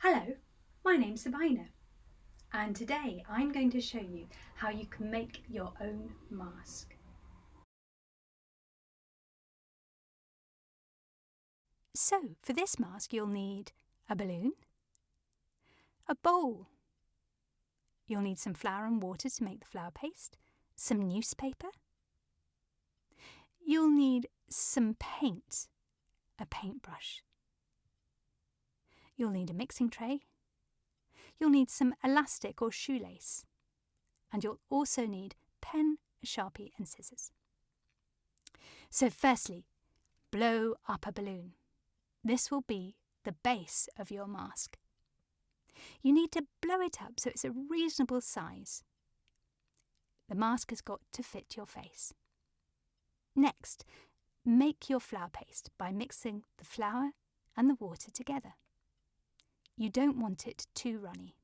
Hello, my name's Sabina, and today I'm going to show you how you can make your own mask. So for this mask you'll need a balloon, a bowl, you'll need some flour and water to make the flour paste, some newspaper, you'll need some paint, a paintbrush, you'll need a mixing tray, you'll need some elastic or shoelace, and you'll also need pen, a sharpie and scissors. So firstly, blow up a balloon. This will be the base of your mask. You need to blow it up so it's a reasonable size. The mask has got to fit your face. Next, make your flour paste by mixing the flour and the water together. You don't want it too runny.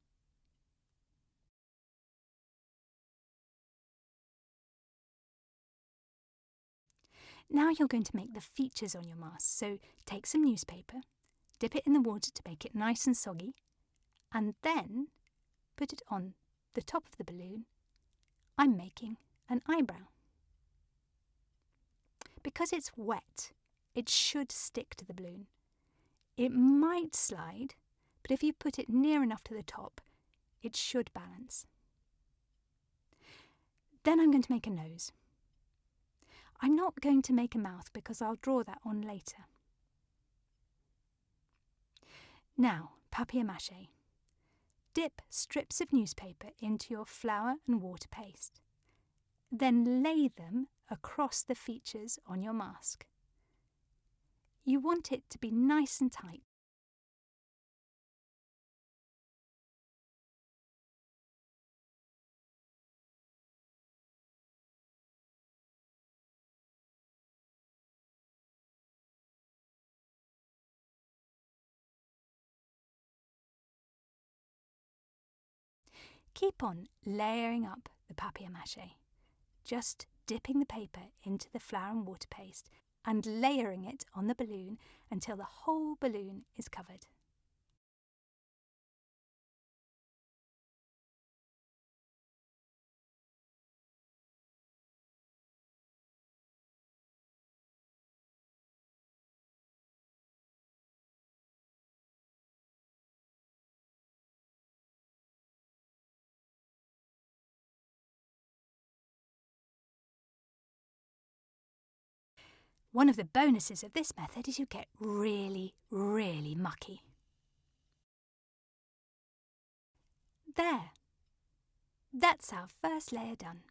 Now you're going to make the features on your mask, so take some newspaper, dip it in the water to make it nice and soggy, and then put it on the top of the balloon. I'm making an eyebrow. Because it's wet, it should stick to the balloon. It might slide, but if you put it near enough to the top, it should balance. Then I'm going to make a nose. I'm not going to make a mouth because I'll draw that on later. Now, papier-mâché. Dip strips of newspaper into your flour and water paste. Then lay them across the features on your mask. You want it to be nice and tight. Keep on layering up the papier-mâché, just dipping the paper into the flour and water paste and layering it on the balloon until the whole balloon is covered. One of the bonuses of this method is you get really, really mucky. There. That's our first layer done.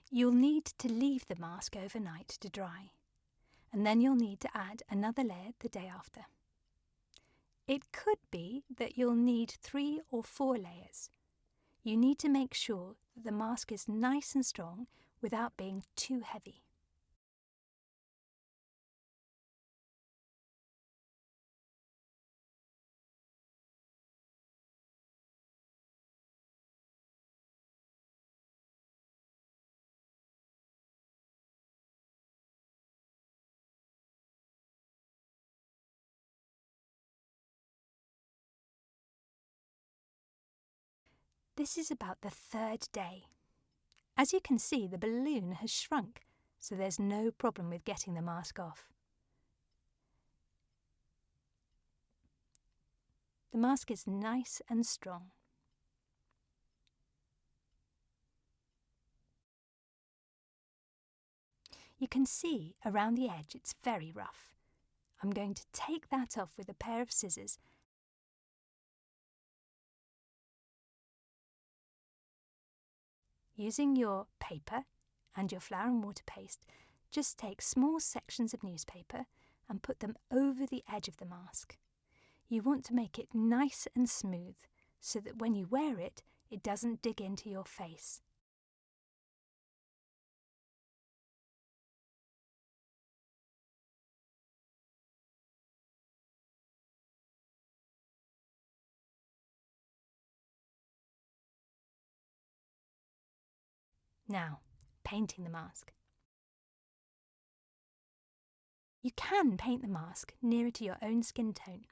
You'll need to leave the mask overnight to dry, and then you'll need to add another layer the day after. It could be that you'll need 3 or 4 layers. You need to make sure that the mask is nice and strong without being too heavy. This is about the 3rd day. As you can see, the balloon has shrunk, so there's no problem with getting the mask off. The mask is nice and strong. You can see around the edge it's very rough. I'm going to take that off with a pair of scissors. Using your paper and your flour and water paste, just take small sections of newspaper and put them over the edge of the mask. You want to make it nice and smooth so that when you wear it, it doesn't dig into your face. Now, painting the mask. You can paint the mask nearer to your own skin tone,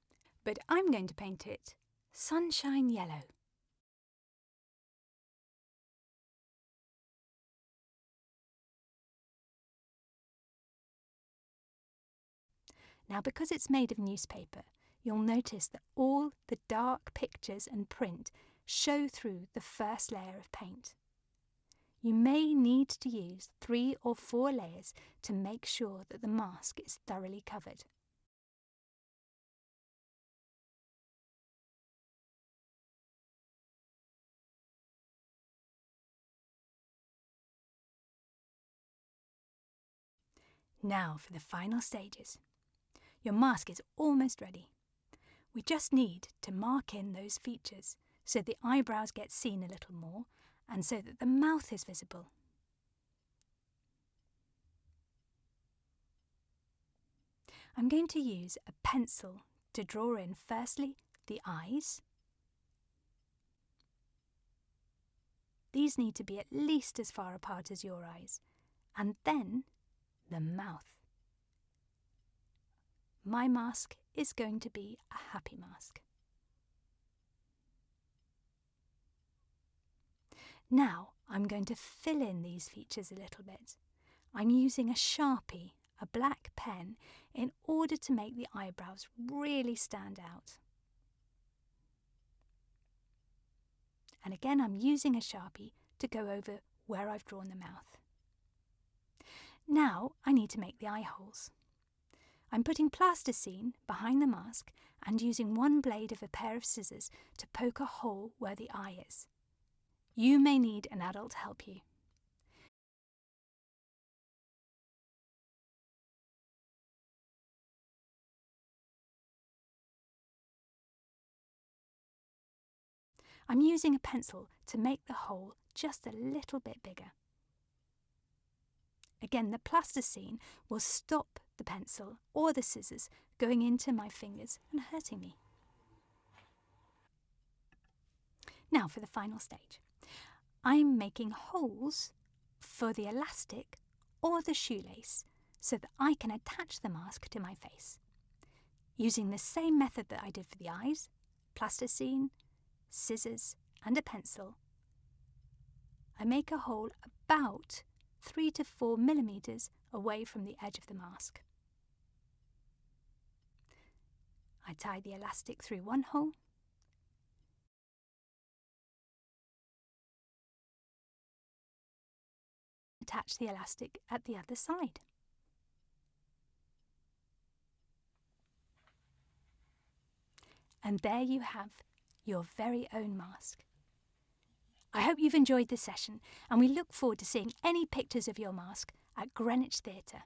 but I'm going to paint it sunshine yellow. Now, because it's made of newspaper, you'll notice that all the dark pictures and print show through the first layer of paint. You may need to use 3 or 4 layers to make sure that the mask is thoroughly covered. Now for the final stages. Your mask is almost ready. We just need to mark in those features so the eyebrows get seen a little more and so that the mouth is visible. I'm going to use a pencil to draw in firstly the eyes. These need to be at least as far apart as your eyes, and then the mouth. My mask is going to be a happy mask. Now I'm going to fill in these features a little bit. I'm using a Sharpie, a black pen, in order to make the eyebrows really stand out. And again, I'm using a Sharpie to go over where I've drawn the mouth. Now I need to make the eye holes. I'm putting plasticine behind the mask and using one blade of a pair of scissors to poke a hole where the eye is. You may need an adult to help you. I'm using a pencil to make the hole just a little bit bigger. Again, the plasticine will stop the pencil or the scissors going into my fingers and hurting me. Now for the final stage. I'm making holes for the elastic or the shoelace so that I can attach the mask to my face. Using the same method that I did for the eyes, plasticine, scissors and a pencil, I make a hole about 3 to 4 millimeters away from the edge of the mask. I tie the elastic through one hole, attach the elastic at the other side. And there you have your very own mask. I hope you've enjoyed this session, and we look forward to seeing any pictures of your mask at Greenwich Theatre.